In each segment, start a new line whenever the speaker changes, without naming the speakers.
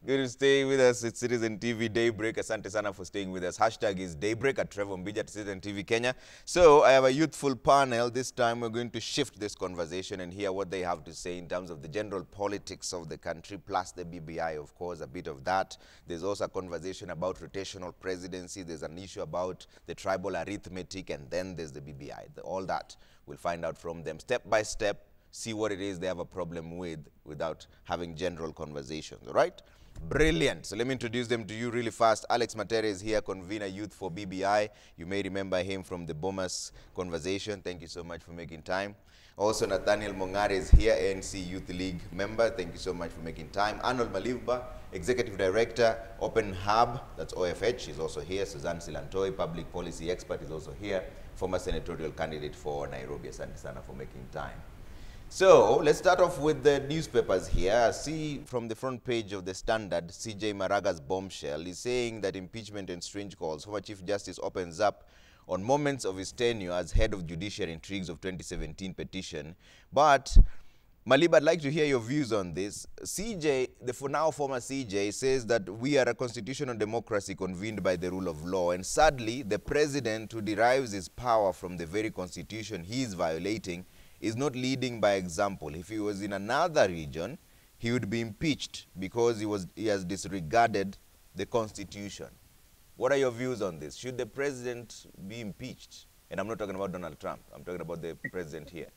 Good to stay with us. It's Citizen TV Daybreak. Asante sana for staying with us. Hashtag is Daybreak at Trevor Mbija at Citizen TV Kenya. So I have a youthful panel. This time we're going to shift this conversation and hear what they have to say in terms of the general politics of the country, plus the BBI, of course, a bit of that. There's also a conversation about rotational presidency. There's an issue about the tribal arithmetic, and then there's the BBI. All that we'll find out from them step by step, see what it is they have a problem with without having general conversations, all right? Brilliant. So let me introduce them to you really fast. Alex Matere is here, convener youth for BBI. You may remember him from the Bomas conversation. Thank you so much for making time. Also, Nathaniel Mongare is here, ANC Youth League member. Thank you so much for making time. Arnold Malivba, Executive Director, Open Hub, that's OFH, is also here. Suzanne Silantoi, Public Policy Expert, is also here. Former senatorial candidate for Nairobi. Asante sana for making time. So let's start off with the newspapers here. I see from the front page of the Standard, CJ Maraga's bombshell is saying that impeachment and strange calls. Former Chief Justice opens up on moments of his tenure as head of judiciary intrigues of 2017 petition. But Malib, I'd like to hear your views on this. CJ, the now former CJ, says that we are a constitutional democracy convened by the rule of law. And sadly, the president, who derives his power from the very constitution he is violating, is not leading by example. If he was in another region, he would be impeached because he has disregarded the Constitution. What are your views on this? Should the president be impeached? And I'm not talking about Donald Trump. I'm talking about the president here.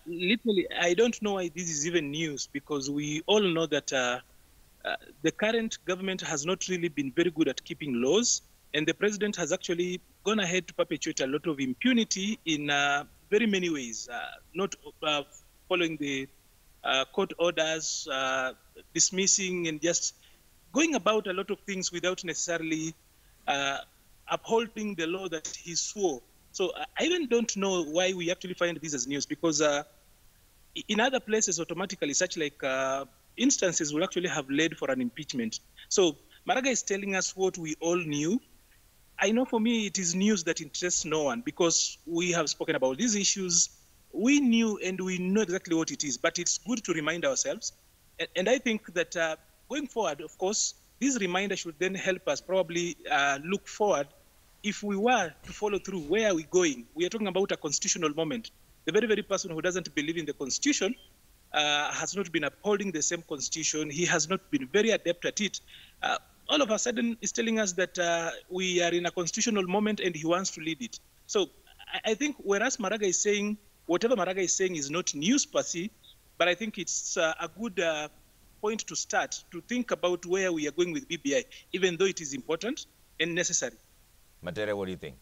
Literally, I don't know why this is even news, because we all know that the current government has not really been very good at keeping laws, and the president has actually gone ahead to perpetuate a lot of impunity in very many ways, not following the court orders, dismissing and just going about a lot of things without necessarily upholding the law that he swore. So I even don't know why we actually find this as news, because in other places, automatically, such like instances will actually have led for an impeachment. So Maraga is telling us what we all knew. I know for me it is news that interests no one, because we have spoken about these issues. We knew and we know exactly what it is, but it's good to remind ourselves. And I think that going forward, of course, this reminder should then help us probably look forward. If we were to follow through, where are we going? We are talking about a constitutional moment. The very, very person who doesn't believe in the Constitution has not been upholding the same Constitution. He has not been very adept at it. All of a sudden is telling us that we are in a constitutional moment and he wants to lead it. So I think whereas Maraga is saying, whatever Maraga is saying is not news per se, but I think it's a good point to start to think about where we are going with BBI, even though it is important and necessary.
Matere, what do you think?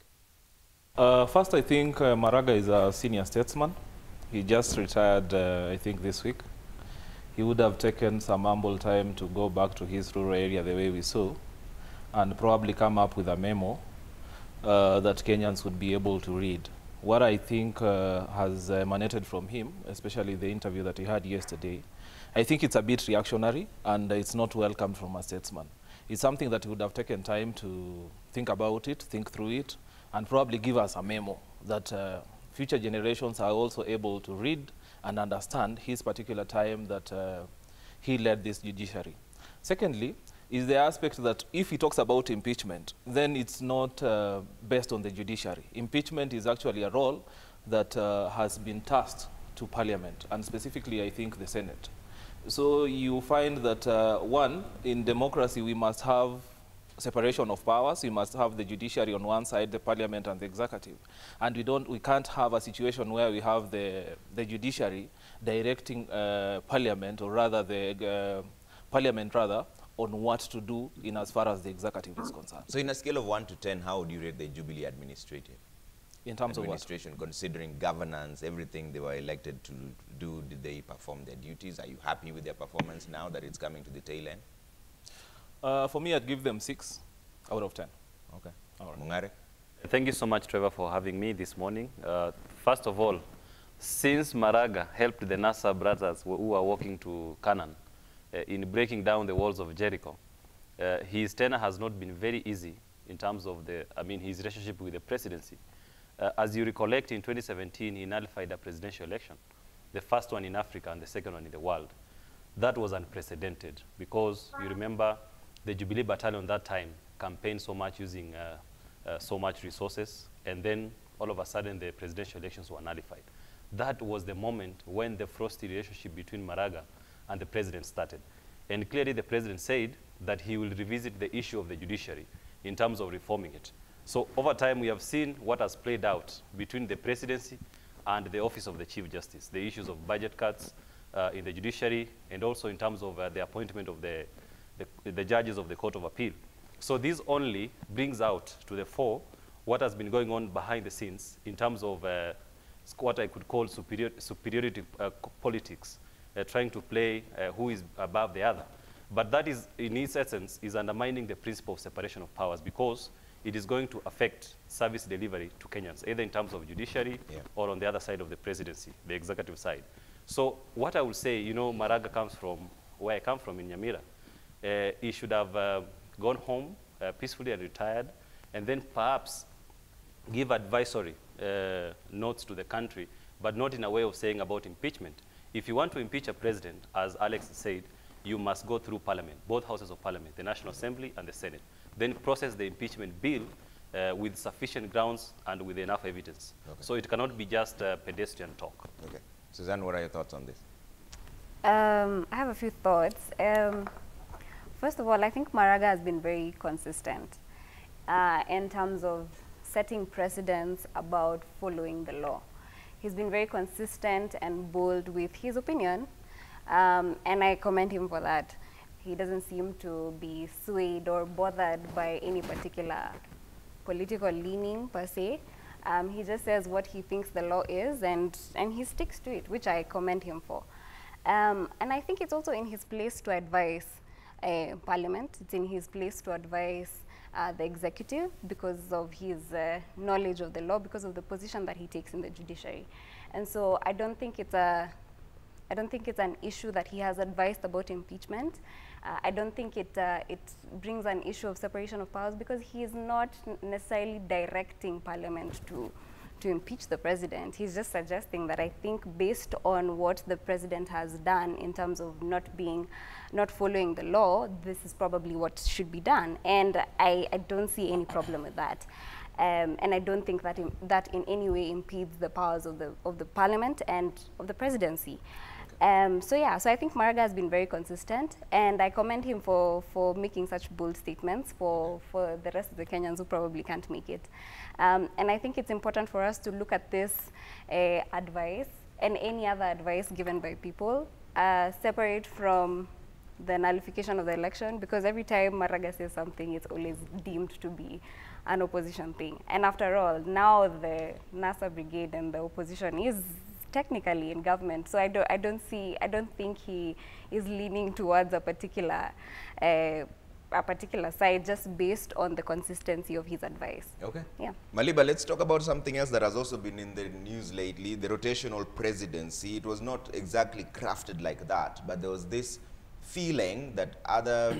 First, I think Maraga is a senior statesman. He just retired, I think, this week. He would have taken some ample time to go back to his rural area the way we saw, and probably come up with a memo that Kenyans would be able to read. What I think has emanated from him, especially the interview that he had yesterday, I think it's a bit reactionary and it's not welcomed from a statesman. It's something that he would have taken time to think about it, think through it, and probably give us a memo that future generations are also able to read and understand his particular time that he led this judiciary. Secondly, is the aspect that if he talks about impeachment, then it's not based on the judiciary. Impeachment is actually a role that has been tasked to Parliament, and specifically, I think, the Senate. So you find that, one, in democracy, we must have separation of powers. We must have the judiciary on one side, the Parliament and the executive. And we can't have a situation where we have the judiciary directing Parliament, or rather the Parliament rather, on what to do in as far as the executive is concerned.
So in a scale of 1 to 10, how would you rate the Jubilee administration?
In terms of what?
Considering governance, everything they were elected to do, did they perform their duties? Are you happy with their performance now that it's coming to the tail end?
For me, I'd give them 6 out of 10.
Okay.
All right.
Mungare?
Thank you so much, Trevor, for having me this morning. First of all, since Maraga helped the Nasser brothers who are walking to Canaan in breaking down the walls of Jericho, his tenure has not been very easy in terms of his relationship with the presidency. As you recollect, in 2017, he nullified a presidential election, the first one in Africa and the second one in the world. That was unprecedented because you remember the Jubilee Battalion that time campaigned so much using so much resources, and then all of a sudden the presidential elections were nullified. That was the moment when the frosty relationship between Maraga and the president started. And clearly the president said that he will revisit the issue of the judiciary in terms of reforming it. So over time, we have seen what has played out between the presidency and the office of the Chief Justice, the issues of budget cuts in the judiciary, and also in terms of the appointment of the judges of the Court of Appeal. So this only brings out to the fore what has been going on behind the scenes in terms of what I could call superiority politics, trying to play who is above the other. But that is, in its essence, is undermining the principle of separation of powers, because it is going to affect service delivery to Kenyans, either in terms of judiciary or on the other side of the presidency, the executive side. So what I would say, you know, Maraga comes from where I come from in Nyamira. He should have gone home peacefully and retired, and then perhaps give advisory notes to the country, but not in a way of saying about impeachment. If you want to impeach a president, as Alex said, you must go through Parliament, both houses of Parliament, the National Assembly and the Senate. Then process the impeachment bill with sufficient grounds and with enough evidence. Okay. So it cannot be just pedestrian talk.
Okay. Suzanne, what are your thoughts on this?
I have a few thoughts. First of all, I think Maraga has been very consistent in terms of setting precedents about following the law. He's been very consistent and bold with his opinion, and I commend him for that. He doesn't seem to be swayed or bothered by any particular political leaning per se. He just says what he thinks the law is, and he sticks to it, which I commend him for. And I think it's also in his place to advise Parliament. It's in his place to advise the executive because of his knowledge of the law, because of the position that he takes in the judiciary. And so I don't think it's an issue that he has advised about impeachment. I don't think it brings an issue of separation of powers, because he is not necessarily directing Parliament to impeach the president. He's just suggesting that I think based on what the president has done in terms of not following the law, this is probably what should be done. And I don't see any problem with that. And I don't think that that in any way impedes the powers of the Parliament and of the presidency. So I think Maraga has been very consistent, and I commend him for making such bold statements for the rest of the Kenyans who probably can't make it. And I think it's important for us to look at this advice and any other advice given by people separate from the nullification of the election, because every time Maraga says something, it's always deemed to be an opposition thing. And after all, now the NASA brigade and the opposition is technically in government, so I don't think he is leaning towards a particular side just based on the consistency of his advice.
Okay.
Yeah.
Maliba, let's talk about something else that has also been in the news lately, the rotational presidency. It was not exactly crafted like that, but there was this feeling that other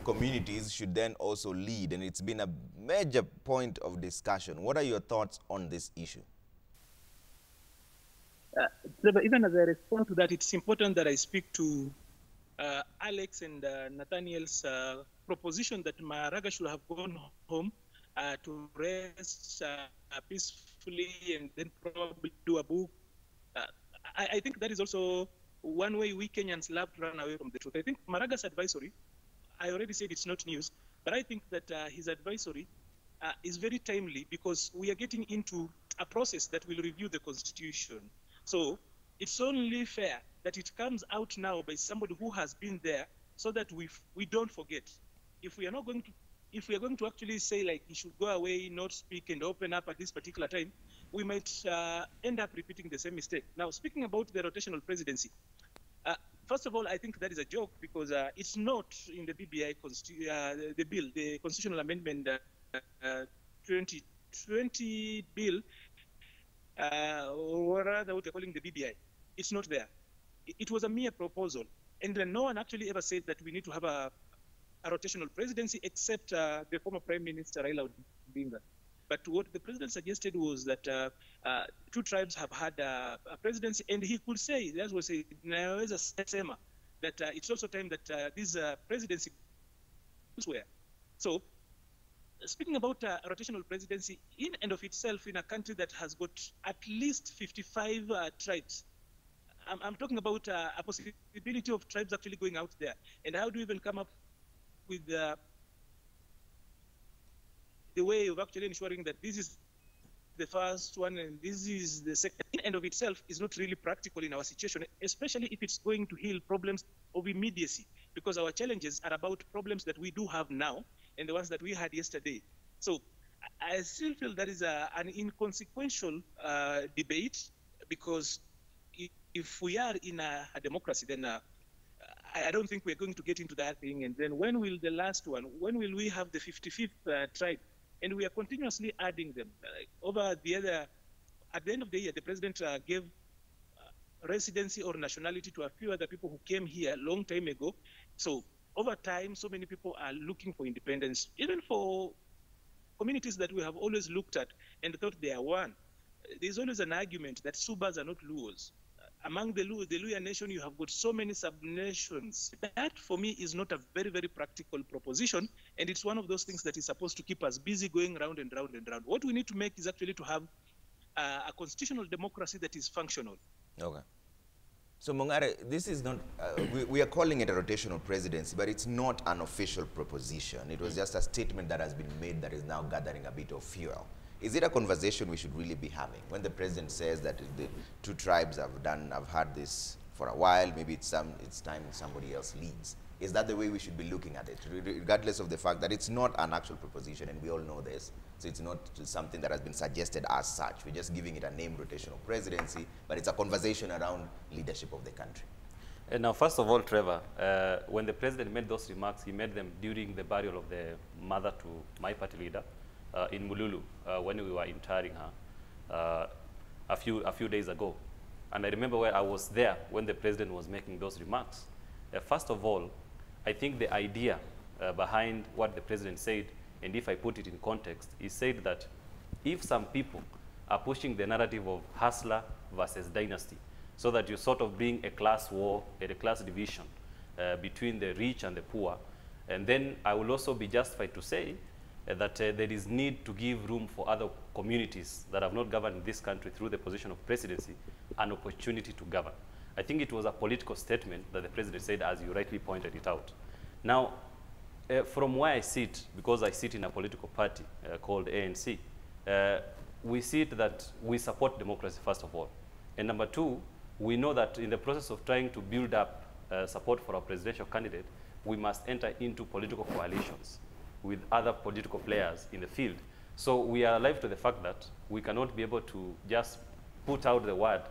communities should then also lead, and it's been a major point of discussion. What are your thoughts on this issue?
Even as I respond to that, it's important that I speak to Alex and Nathaniel's proposition that Maraga should have gone home to rest peacefully and then probably do a book. I think that is also one way we Kenyans love to run away from the truth. I think Maraga's advisory, I already said it's not news, but I think that his advisory is very timely, because we are getting into a process that will review the Constitution. So it's only fair that it comes out now by somebody who has been there, so that we don't forget. If we are going to actually say like he should go away, not speak and open up at this particular time, we might end up repeating the same mistake. Now, speaking about the rotational presidency, first of all, I think that is a joke, because it's not in the BBI the bill, the Constitutional Amendment 2020 bill, or rather what they're calling the BBI. It's not there. It was a mere proposal. And no one actually ever said that we need to have a rotational presidency except the former Prime Minister Raila Odinga. But what the president suggested was that two tribes have had a presidency, and he could say, as we say, naweza sema, that it's also time that this presidency elsewhere. So, speaking about rotational presidency, in and of itself, in a country that has got at least 55 tribes, I'm talking about a possibility of tribes actually going out there. And how do you even come up with the way of actually ensuring that this is the first one and this is the second? In and of itself is not really practical in our situation, especially if it's going to heal problems of immediacy, because our challenges are about problems that we do have now and the ones that we had yesterday. So I still feel that is an inconsequential debate, because if we are in a democracy, then I don't think we're going to get into that thing. And then when will the last one, when will we have the 55th tribe? And we are continuously adding them. Over the other, at the end of the year, the president gave residency or nationality to a few other people who came here a long time ago. So over time, so many people are looking for independence, even for communities that we have always looked at and thought they are one. There's always an argument that Subas are not Luos. Among the Luya nation, you have got so many sub-nations. That, for me, is not a very, very practical proposition, and it's one of those things that is supposed to keep us busy going round and round and round. What we need to make is actually to have a constitutional democracy that is functional.
Okay. So, Mongare, this is not, we are calling it a rotational presidency, but it's not an official proposition. It was just a statement that has been made that is now gathering a bit of fuel. Is it a conversation we should really be having? When the president says that the two tribes have had this for a while, maybe it's time somebody else leads. Is that the way we should be looking at it, regardless of the fact that it's not an actual proposition, and we all know this? So it's not something that has been suggested as such. We're just giving it a name, rotational presidency, but it's a conversation around leadership of the country.
Now, first of all, Trevor, when the president made those remarks, he made them during the burial of the mother to my party leader in Mululu, when we were interring her a few days ago. And I remember where I was there when the president was making those remarks. First of all, I think the idea behind what the president said, and if I put it in context, he said that if some people are pushing the narrative of hustler versus dynasty, so that you sort of bring a class war and a class division between the rich and the poor, and then I will also be justified to say that there is need to give room for other communities that have not governed this country through the position of presidency an opportunity to govern. I think it was a political statement that the president said, as you rightly pointed it out. Now, from where I sit, because I sit in a political party called ANC, we see it that we support democracy, first of all. And number two, we know that in the process of trying to build up support for our presidential candidate, we must enter into political coalitions with other political players in the field. So we are alive to the fact that we cannot be able to just put out the word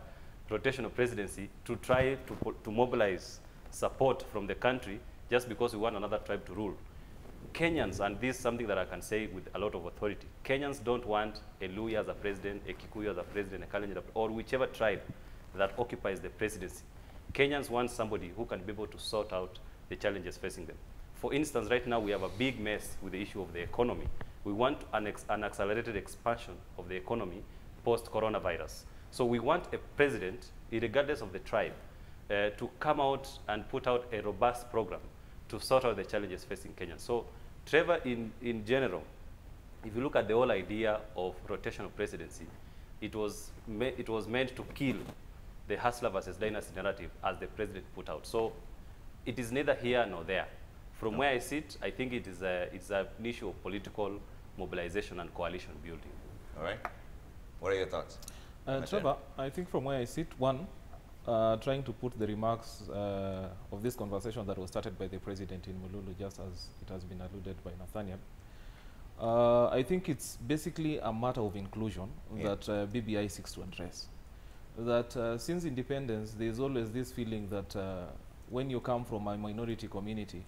rotational presidency to try to mobilize support from the country just because we want another tribe to rule. Kenyans, and this is something that I can say with a lot of authority, Kenyans don't want a Luya as a president, a Kikuyu as a president, a Kalenjin, or whichever tribe that occupies the presidency. Kenyans want somebody who can be able to sort out the challenges facing them. For instance, right now we have a big mess with the issue of the economy. We want an accelerated expansion of the economy post-coronavirus. So we want a president, regardless of the tribe, to come out and put out a robust program to sort out the challenges facing Kenyans. So, Trevor, in general, if you look at the whole idea of rotational presidency, it was meant to kill the hustler versus dynasty narrative as the president put out. So it is neither here nor there. From where I sit, I think it's an issue of political mobilization and coalition building.
All right. What are your thoughts?
Trevor, I think from where I sit, one, trying to put the remarks of this conversation that was started by the president in Mululu, just as it has been alluded by Nathaniel, I think it's basically a matter of inclusion that BBI seeks to address. That since independence, there's always this feeling that when you come from a minority community,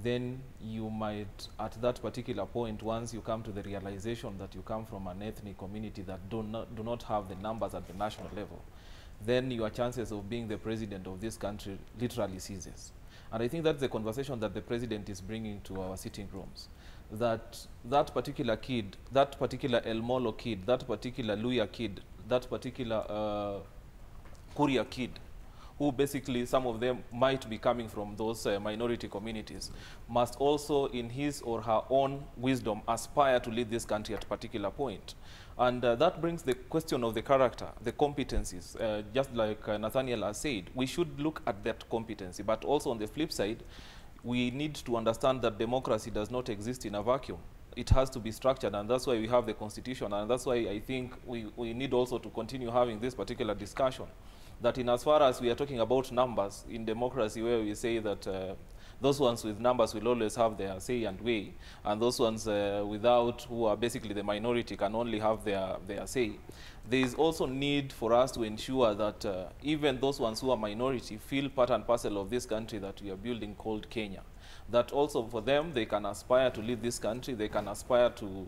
then you might, at that particular point, once you come to the realization that you come from an ethnic community that do not have the numbers at the national level, then your chances of being the president of this country literally ceases. And I think that's the conversation that the president is bringing to our sitting rooms. That particular kid, that particular El Molo kid, that particular Luya kid, that particular Kuria kid, who basically some of them might be coming from those minority communities, must also in his or her own wisdom aspire to lead this country at a particular point. And that brings the question of the character, the competencies. Just like Nathaniel has said, we should look at that competency, but also on the flip side, we need to understand that democracy does not exist in a vacuum. It has to be structured, and that's why we have the constitution, and that's why I think we need also to continue having this particular discussion, that in as far as we are talking about numbers in democracy, where we say that those ones with numbers will always have their say and way, and those ones without, who are basically the minority, can only have their say. There is also need for us to ensure that even those ones who are minority feel part and parcel of this country that we are building called Kenya. That also for them, they can aspire to lead this country, they can aspire to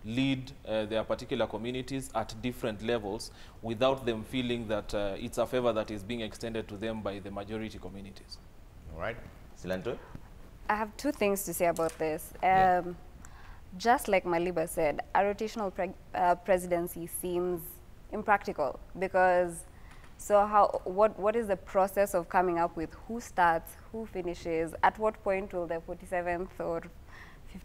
lead their particular communities at different levels without them feeling that it's a favor that is being extended to them by the majority communities.
All right. Silanto?
I have two things to say about this. Just like Maliba said, a rotational presidency seems impractical because what is the process of coming up with who starts, who finishes, at what point will the 47th or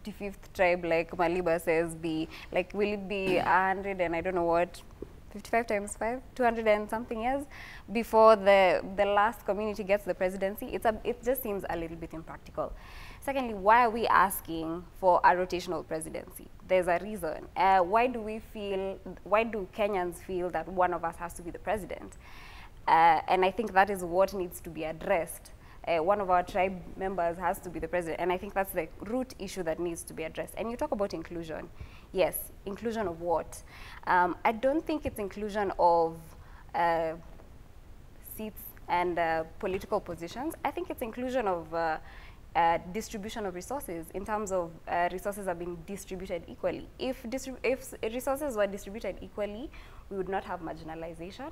55th tribe, like Maliba says, be, like, will it be 100 and I don't know what, 55 times 5, 200 and something years before the last community gets the presidency? It just seems a little bit impractical. Secondly, why are we asking for a rotational presidency? There's a reason. Why do Kenyans feel that one of us has to be the president? And I think that is what needs to be addressed. One of our tribe members has to be the president, and I think that's the root issue that needs to be addressed. And you talk about inclusion. Yes, inclusion of what? I don't think it's inclusion of seats and political positions. I think it's inclusion of distribution of resources, in terms of resources are being distributed equally. If resources were distributed equally, we would not have marginalization.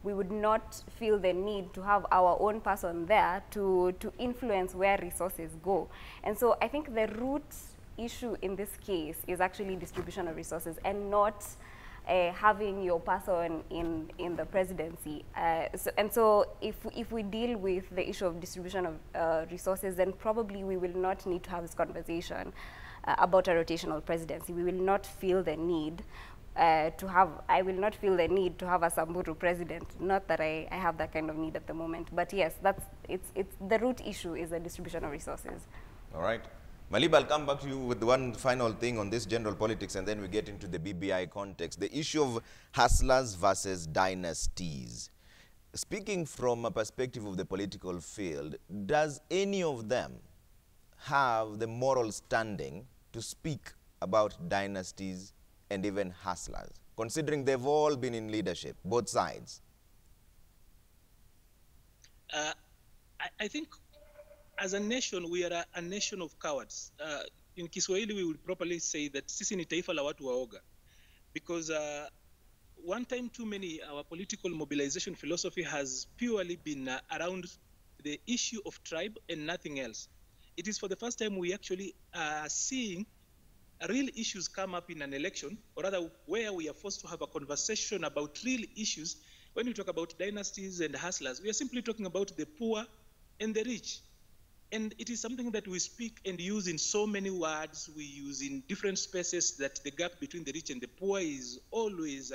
We would not feel the need to have our own person there to influence where resources go. And so I think the root issue in this case is actually distribution of resources and not having your person in the presidency. So if we deal with the issue of distribution of resources, then probably we will not need to have this conversation about a rotational presidency. We will not feel the need I will not feel the need to have a Samburu president. Not that I have that kind of need at the moment, but yes, it's the root issue is the distribution of resources.
All right. Maliba, I'll come back to you with one final thing on this general politics, and then we get into the BBI context. The issue of hustlers versus dynasties. Speaking from a perspective of the political field, does any of them have the moral standing to speak about dynasties and even hustlers, considering they've all been in leadership, both sides?
I think as a nation, we are a nation of cowards. In Kiswahili, we would properly say that sisi ni taifa la watu waoga. Because one time too many, our political mobilization philosophy has purely been around the issue of tribe and nothing else. It is for the first time we actually are seeing real issues come up in an election, or rather where we are forced to have a conversation about real issues. When we talk about dynasties and hustlers, we are simply talking about the poor and the rich. And it is something that we speak and use in so many words, we use in different spaces, that the gap between the rich and the poor is always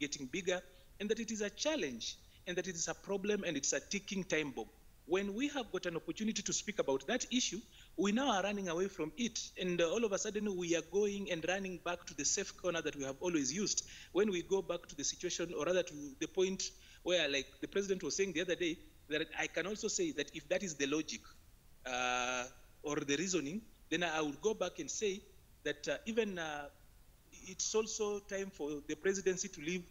getting bigger, and that it is a challenge, and that it is a problem, and it's a ticking time bomb. When we have got an opportunity to speak about that issue, we now are running away from it. And all of a sudden, we are going and running back to the safe corner that we have always used. When we go back to the situation, or rather to the point where, like the president was saying the other day, that I can also say that if that is the logic or the reasoning, then I would go back and say that even it's also time for the presidency to leave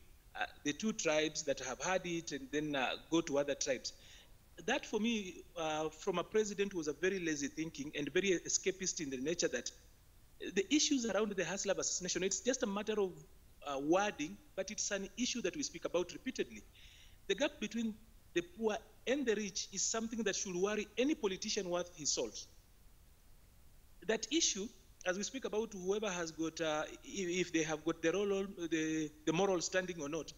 the two tribes that have had it and then go to other tribes. That for me, from a president, was a very lazy thinking and very escapist in the nature that the issues around the hustler versus nation, it's just a matter of wording, but it's an issue that we speak about repeatedly. The gap between the poor and the rich is something that should worry any politician worth his salt. That issue, as we speak about whoever has got, if they have got the moral standing or not,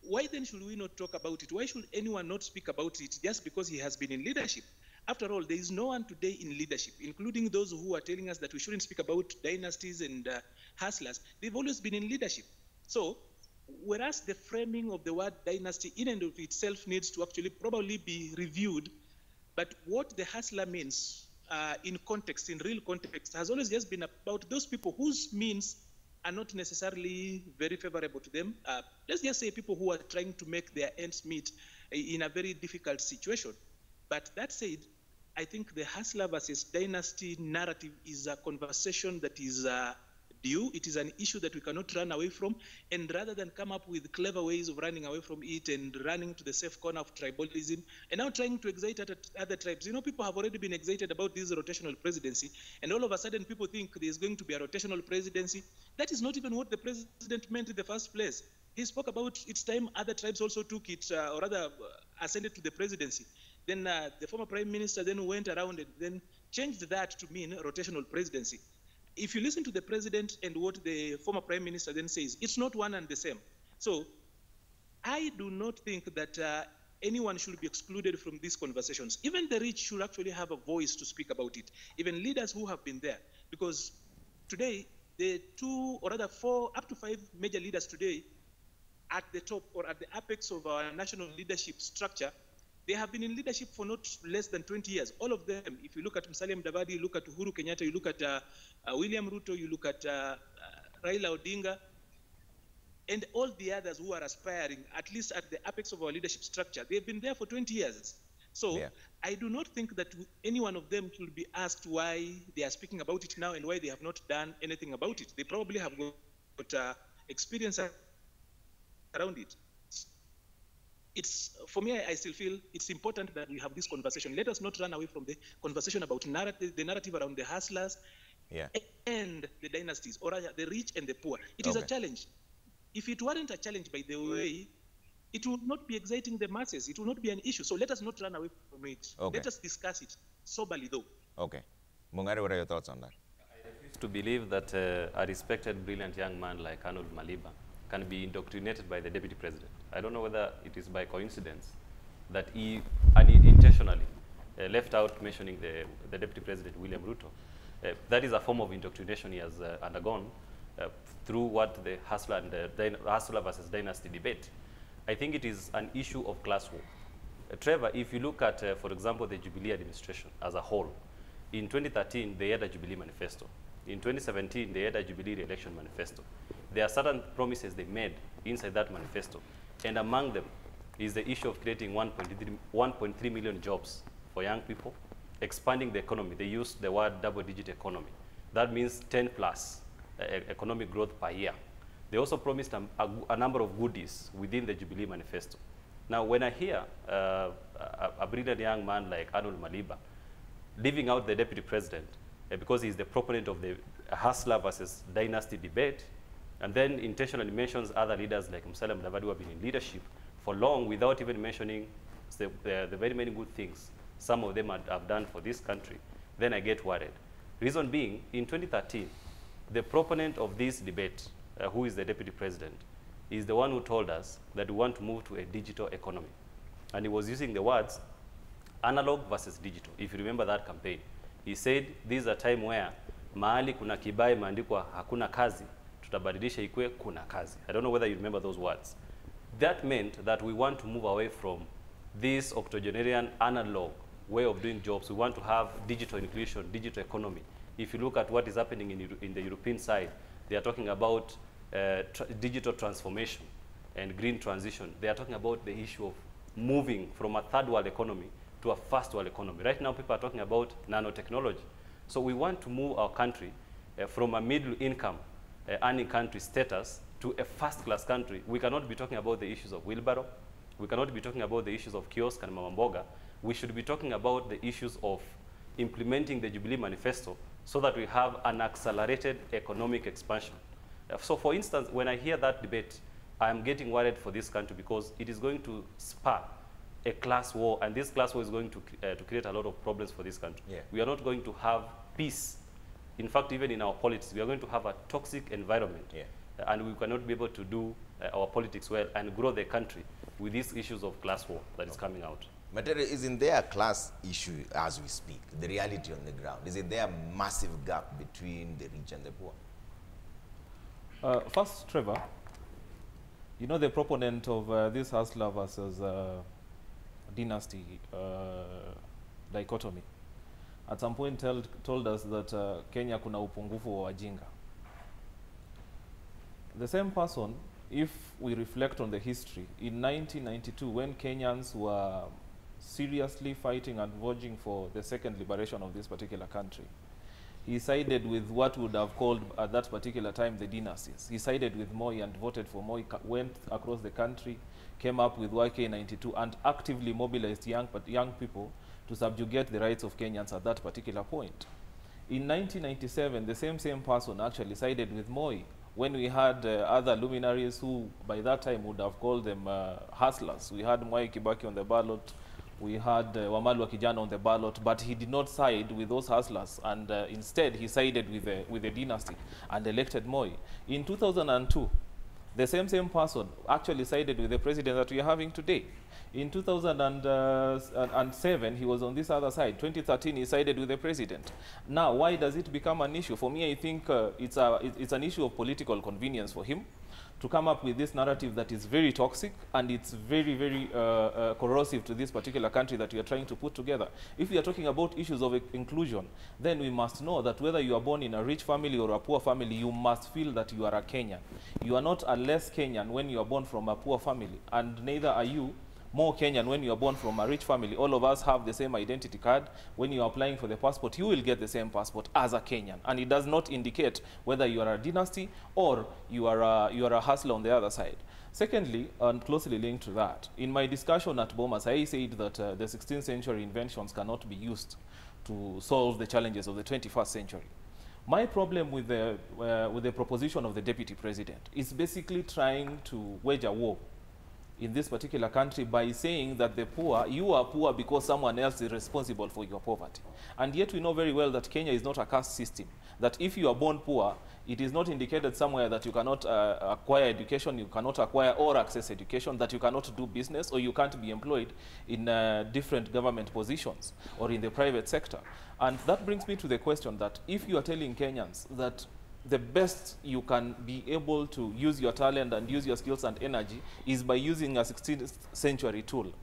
why then should we not talk about it? Why should anyone not speak about it just because he has been in leadership? After all, there is no one today in leadership, including those who are telling us that we shouldn't speak about dynasties and hustlers. They've always been in leadership. So, whereas the framing of the word dynasty in and of itself needs to actually probably be reviewed, but what the hustler means in context, in real context, has always just been about those people whose means are not necessarily very favorable to them. Let's just say people who are trying to make their ends meet in a very difficult situation. But that said, I think the hustler versus dynasty narrative is a conversation that is due. It is an issue that we cannot run away from. And rather than come up with clever ways of running away from it and running to the safe corner of tribalism, and now trying to excite other tribes. You know, people have already been excited about this rotational presidency, and all of a sudden people think there's going to be a rotational presidency. That is not even what the president meant in the first place. He spoke about it's time other tribes also took it, or rather ascended to the presidency. Then the former prime minister then went around and then changed that to mean rotational presidency. If you listen to the president and what the former prime minister then says, it's not one and the same. So I do not think that anyone should be excluded from these conversations. Even the rich should actually have a voice to speak about it. Even leaders who have been there. Because today, the 2 or rather 4, up to 5 major leaders today at the top or at the apex of our national leadership structure, they have been in leadership for not less than 20 years. All of them, if you look at Musalia Mudavadi, you look at Uhuru Kenyatta, you look at William Ruto, you look at Raila Odinga, and all the others who are aspiring, at least at the apex of our leadership structure, they've been there for 20 years. So I do not think that any one of them should be asked why they are speaking about it now and why they have not done anything about it. They probably have got experience around it. It's, for me, I still feel it's important that we have this conversation. Let us not run away from the conversation about the narrative around the hustlers and the dynasties, or the rich and the poor. It is a challenge. If it weren't a challenge, by the way, it would not be exciting the masses. It will not be an issue. So let us not run away from it. Let us discuss it soberly, though.
Okay. Mungari, what are your thoughts on that?
I refuse to believe that a respected, brilliant young man like Arnold Maliba can be indoctrinated by the deputy president. I don't know whether it is by coincidence that he intentionally left out mentioning the deputy president, William Ruto. That is a form of indoctrination he has undergone through what the hustler and the hustler versus dynasty debate. I think it is an issue of class war. Trevor, if you look at, for example, the Jubilee administration as a whole, in 2013, they had a Jubilee manifesto. In 2017, they had a Jubilee re-election manifesto. There are certain promises they made inside that manifesto. And among them is the issue of creating 1.3 million jobs for young people, expanding the economy. They used the word double-digit economy. That means 10 plus economic growth per year. They also promised a number of goodies within the Jubilee manifesto. Now, when I hear a brilliant young man like Arnold Maliba leaving out the deputy president because he's the proponent of the hustler versus dynasty debate, and then intentionally mentions other leaders like Musalia Mudavadi who have been in leadership for long without even mentioning the very many good things some of them have done for this country, then I get worried. Reason being, in 2013, the proponent of this debate, who is the deputy president, is the one who told us that we want to move to a digital economy. And he was using the words analog versus digital. If you remember that campaign, he said this is a time where mahali kuna kibaya imeandikwa hakuna kazi, tutabadilisha ikue kuna kazi. I don't know whether you remember those words. That meant that we want to move away from this octogenarian analog way of doing jobs. We want to have digital inclusion, digital economy. If you look at what is happening in the European side, they are talking about digital transformation and green transition. They are talking about the issue of moving from a third world economy to a first world economy. Right now, people are talking about nanotechnology. So we want to move our country from a middle income earning country status to a first-class country. We cannot be talking about the issues of wheelbarrow. We cannot be talking about the issues of kiosk and mamamboga. We should be talking about the issues of implementing the Jubilee Manifesto so that we have an accelerated economic expansion. So for instance, when I hear that debate, I'm getting worried for this country because it is going to spur a class war, and this class war is going to create a lot of problems for this country. Yeah. We are not going to have peace. In fact, even in our politics, we are going to have a toxic environment, and we cannot be able to do our politics well and grow the country with these issues of class war that is coming out.
Matere, isn't there a class issue as we speak, the reality on the ground? Isn't there a massive gap between the rich and the poor?
First, Trevor, you know the proponent of this hustler versus dynasty dichotomy at some point told us that Kenya kuna upungufu wa wajinga. The same person, if we reflect on the history, in 1992 when Kenyans were seriously fighting and voting for the second liberation of this particular country, he sided with what would have called at that particular time the dynasties. He sided with Moi and voted for Moi, went across the country, came up with YK92 and actively mobilized young people to subjugate the rights of Kenyans at that particular point. In 1997, the same person actually sided with Moi when we had other luminaries who by that time would have called them hustlers. We had Mwai Kibaki on the ballot, we had Wamalwa Kijana on the ballot, but he did not side with those hustlers, and instead he sided with the dynasty and elected Moi. In 2002, the same person actually sided with the president that we are having today. In 2007, he was on this other side. 2013, he sided with the president. Now, why does it become an issue? For me, I think it's an issue of political convenience for him to come up with this narrative that is very toxic and it's very, very corrosive to this particular country that we are trying to put together. If we are talking about issues of inclusion, then we must know that whether you are born in a rich family or a poor family, you must feel that you are a Kenyan. You are not a less Kenyan when you are born from a poor family, and neither are you more Kenyan when you are born from a rich family. All of us have the same identity card. When you are applying for the passport, you will get the same passport as a Kenyan. And it does not indicate whether you are a dynasty or you are a hustler on the other side. Secondly, and closely linked to that, in my discussion at Bomas, I said that the 16th century inventions cannot be used to solve the challenges of the 21st century. My problem with the proposition of the deputy president is basically trying to wage a war in this particular country by saying that the poor, you are poor because someone else is responsible for your poverty. And yet we know very well that Kenya is not a caste system, that if you are born poor, it is not indicated somewhere that you cannot acquire education, you cannot acquire or access education, that you cannot do business, or you can't be employed in different government positions or in the private sector. And that brings me to the question that if you are telling Kenyans that the best you can be able to use your talent and use your skills and energy is by using a 16th century tool,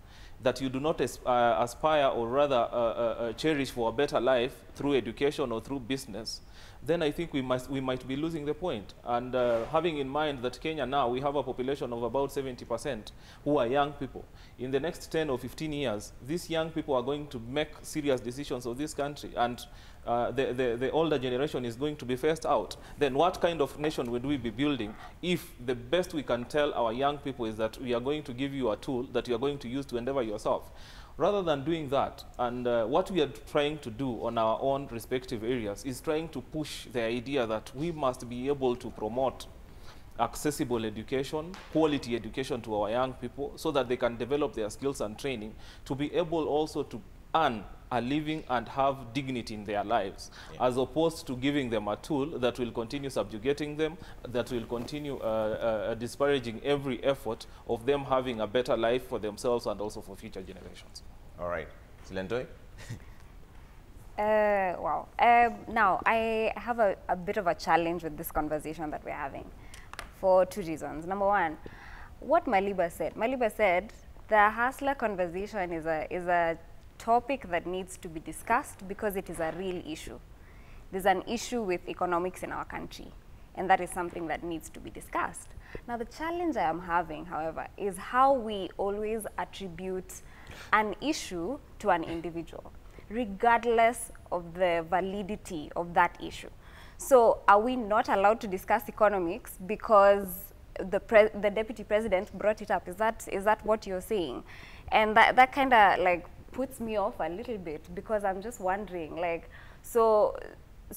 that you do not aspire or rather cherish for a better life through education or through business, then I think we might be losing the point. And having in mind that Kenya now, we have a population of about 70% who are young people. In the next 10 or 15 years, these young people are going to make serious decisions of this country, and the older generation is going to be phased out. Then what kind of nation would we be building if the best we can tell our young people is that we are going to give you a tool that you are going to use to endeavor yourself? Rather than doing that, and what we are trying to do on our own respective areas is trying to push the idea that we must be able to promote accessible education, quality education to our young people so that they can develop their skills and training to be able also to earn a living and have dignity in their lives, as opposed to giving them a tool that will continue subjugating them, that will continue disparaging every effort of them having a better life for themselves and also for future generations.
All right. Silentoi?
Wow. Now, I have a bit of a challenge with this conversation that we're having for two reasons. Number one, what Maliba said. Maliba said the hustler conversation is a topic that needs to be discussed because it is a real issue. There's an issue with economics in our country, and that is something that needs to be discussed. Now, the challenge I am having, however, is how we always attribute an issue to an individual, regardless of the validity of that issue. So are we not allowed to discuss economics because the deputy president brought it up? Is that what you're saying? And that kind of like puts me off a little bit, because I'm just wondering, like, so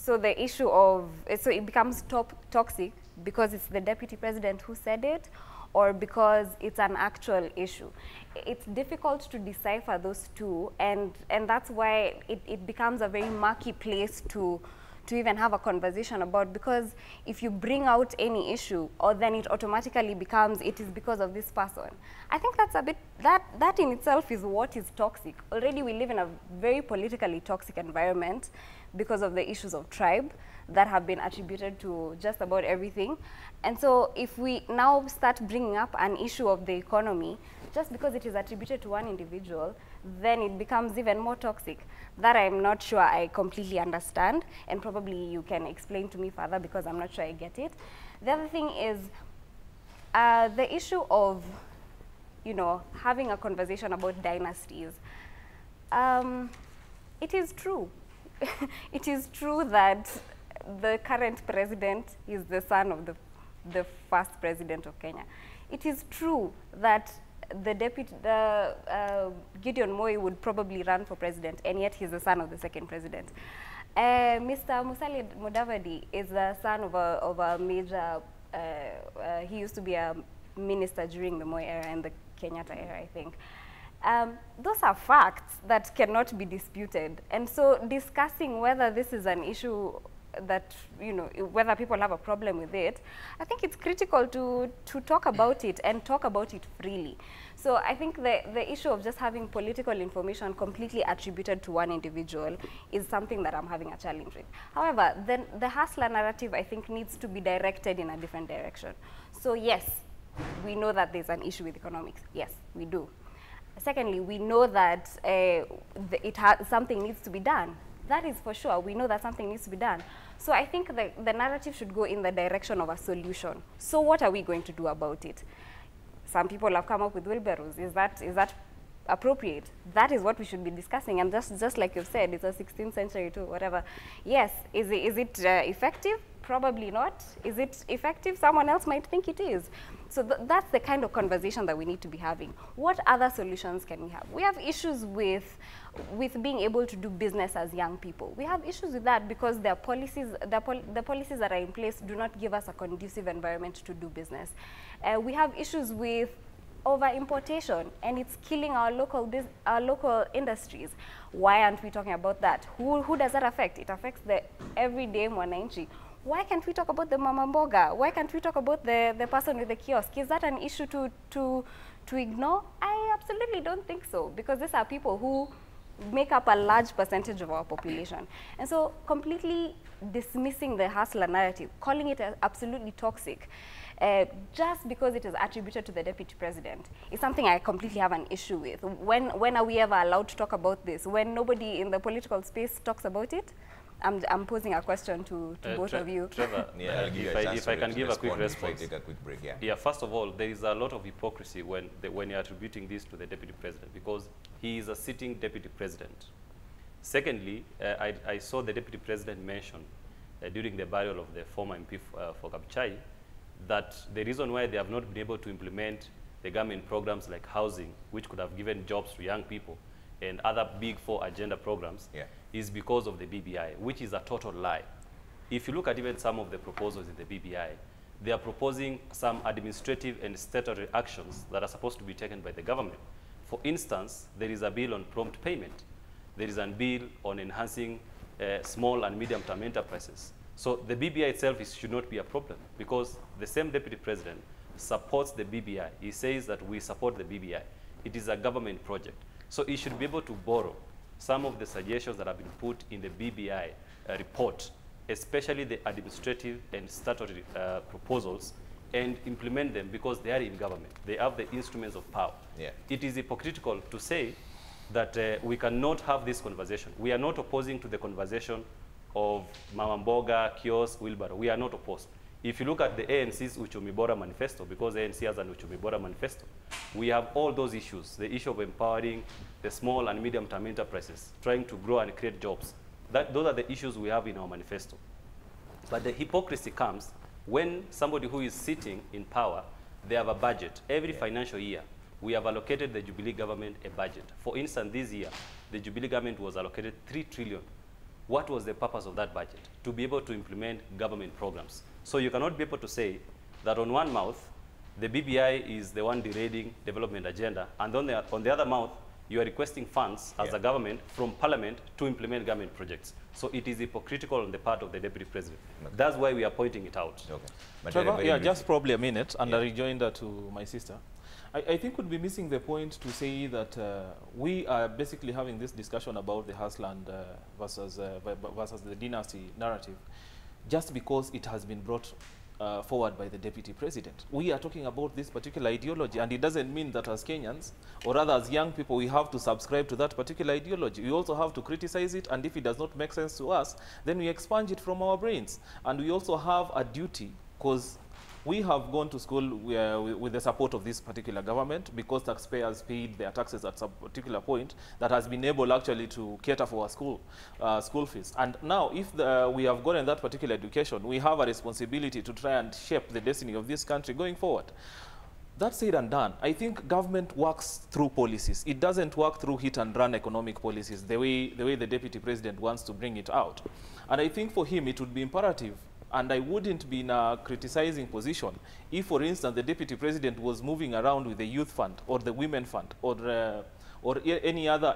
the issue of, so it becomes toxic because it's the deputy president who said it, or because it's an actual issue. It's difficult to decipher those two, and that's why it becomes a very murky place to to even have a conversation about, because if you bring out any issue, or then it automatically becomes it is because of this person. I think that's a bit, that in itself is what is toxic. Already we live in a very politically toxic environment because of the issues of tribe that have been attributed to just about everything. And so if we now start bringing up an issue of the economy, just because it is attributed to one individual, then it becomes even more toxic. That I'm not sure I completely understand, and probably you can explain to me further because I'm not sure I get it. The other thing is the issue of, you know, having a conversation about dynasties. It is true. It is true that the current president is the son of the first president of Kenya. It is true that Gideon Moi would probably run for president, and yet he's the son of the second president. Mr. Musalia Mudavadi is the son of a major, he used to be a minister during the Moi era and the Kenyatta era, I think. Those are facts that cannot be disputed. And so discussing whether this is an issue that, you know, whether people have a problem with it, I think it's critical to talk about it and talk about it freely. So I think the issue of just having political information completely attributed to one individual is something that I'm having a challenge with. However, then the hustler narrative, I think, needs to be directed in a different direction. So yes, we know that there's an issue with economics. Yes, we do. Secondly, we know that something needs to be done. That is for sure. We know that something needs to be done. So I think the narrative should go in the direction of a solution. So what are we going to do about it? Some people have come up with wheelbarrows. Is that appropriate? That is what we should be discussing. And just like you've said, it's a 16th century too, whatever. Yes, is it effective? Probably not. Is it effective? Someone else might think it is. So that's the kind of conversation that we need to be having. What other solutions can we have? We have issues with being able to do business as young people. We have issues with that because the policies that are in place do not give us a conducive environment to do business. We have issues with over-importation, and it's killing our local industries. Why aren't we talking about that? Who does that affect? It affects the everyday mwananchi. Why can't we talk about the mama mboga? Why can't we talk about the person with the kiosk? Is that an issue to ignore? I absolutely don't think so, because these are people who make up a large percentage of our population. And so completely dismissing the hustler narrative, calling it absolutely toxic, just because it is attributed to the deputy president, is something I completely have an issue with. When are we ever allowed to talk about this? When nobody in the political space talks about it? I'm posing a question to both of you.
Trevor,
yeah,
if I can give a quick response.
Take a quick break, yeah.
Yeah, first of all, there is a lot of hypocrisy when you're attributing this to the deputy president, because he is a sitting deputy president. Secondly, I saw the deputy president mention during the burial of the former MP for Kabuchai that the reason why they have not been able to implement the government programs like housing, which could have given jobs to young people, and other big four agenda programs, is because of the BBI, which is a total lie. If you look at even some of the proposals in the BBI, they are proposing some administrative and statutory actions that are supposed to be taken by the government. For instance, there is a bill on prompt payment. There is a bill on enhancing small and medium-term enterprises. So the BBI itself should not be a problem, because the same deputy president supports the BBI. He says that we support the BBI. It is a government project. So he should be able to borrow some of the suggestions that have been put in the BBI report, especially the administrative and statutory proposals, and implement them, because they are in government. They have the instruments of power. Yeah. It is hypocritical to say that we cannot have this conversation. We are not opposing to the conversation of Mama Mboga, kiosk, wheelbarrow. We are not opposed. If you look at the ANC's Uchumi Bora manifesto, because ANC has an Uchumi Bora manifesto, we have all those issues, the issue of empowering the small and medium-term enterprises, trying to grow and create jobs. Those are the issues we have in our manifesto. But the hypocrisy comes when somebody who is sitting in power, they have a budget. Every financial year, we have allocated the Jubilee government a budget. For instance, this year, the Jubilee government was allocated 3 trillion. What was the purpose of that budget? To be able to implement government programs. So you cannot be able to say that on one mouth, the BBI is the one derailing development agenda, and on the other mouth, you are requesting funds as a government from parliament to implement government projects. So it is hypocritical on the part of the deputy president. Okay. That's why we are pointing it out.
Okay.
Trevor, yeah, just probably a minute, and a rejoinder to my sister. I think we'd be missing the point to say that we are basically having this discussion about the Heartland versus the dynasty narrative just because it has been brought forward by the deputy president. We are talking about this particular ideology, and it doesn't mean that as Kenyans, or rather as young people, we have to subscribe to that particular ideology. We also have to criticize it, and if it does not make sense to us, then we expunge it from our brains. And we also have a duty, because we have gone to school with the support of this particular government, because taxpayers paid their taxes at some particular point, that has been able actually to cater for our school fees. And now, if we have gotten that particular education, we have a responsibility to try and shape the destiny of this country going forward. That said and done, I think government works through policies. It doesn't work through hit-and-run economic policies the way the deputy president wants to bring it out. And I think for him, it would be imperative, and I wouldn't be in a criticizing position if, for instance, the deputy president was moving around with the youth fund or the women fund or any other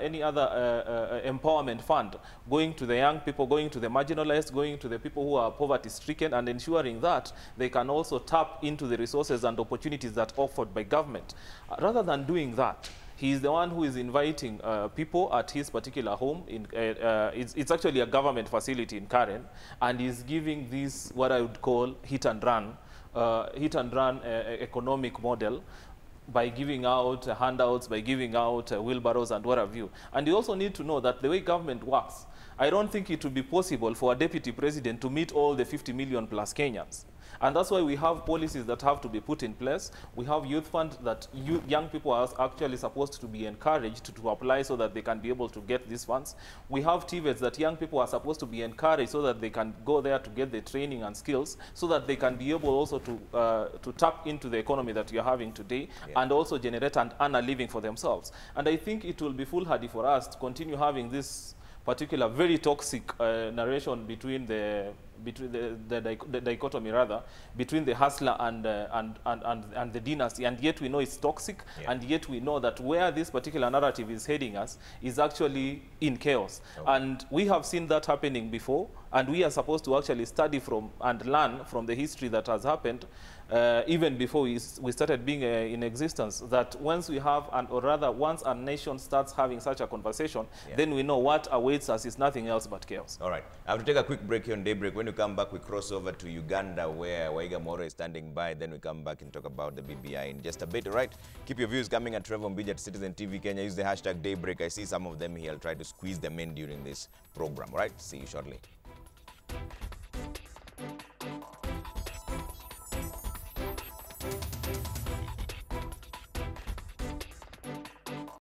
empowerment fund, going to the young people, going to the marginalized, going to the people who are poverty-stricken, and ensuring that they can also tap into the resources and opportunities that are offered by government. Rather than doing that, he is the one who is inviting people at his particular home. It's actually a government facility in Karen, and is giving this what I would call hit-and-run economic model by giving out handouts, by giving out wheelbarrows and what have you. And you also need to know that the way government works, I don't think it would be possible for a deputy president to meet all the 50 million plus Kenyans. And that's why we have policies that have to be put in place. We have youth funds that young people are actually supposed to be encouraged to apply so that they can be able to get these funds. We have TVETs that young people are supposed to be encouraged so that they can go there to get the training and skills, so that they can be able also to tap into the economy that you're having today, and also generate and earn a living for themselves. And I think it will be foolhardy for us to continue having this particular very toxic narration between the dichotomy rather between the hustler and the dynasty, and yet we know it's toxic, and yet we know that where this particular narrative is heading us is actually in chaos. And we have seen that happening before, and we are supposed to actually study from and learn from the history that has happened even before we started being in existence, that once we have, or rather once a nation starts having such a conversation, then we know what awaits us is nothing else but chaos.
All right. I have to take a quick break here on Daybreak. When we come back, we cross over to Uganda, where Waiga Moro is standing by. Then we come back and talk about the BBI in just a bit. All right. Keep your views coming at Trevor Mbija at Citizen TV Kenya. Use the hashtag Daybreak. I see some of them here. I'll try to squeeze them in during this program. All right. See you shortly.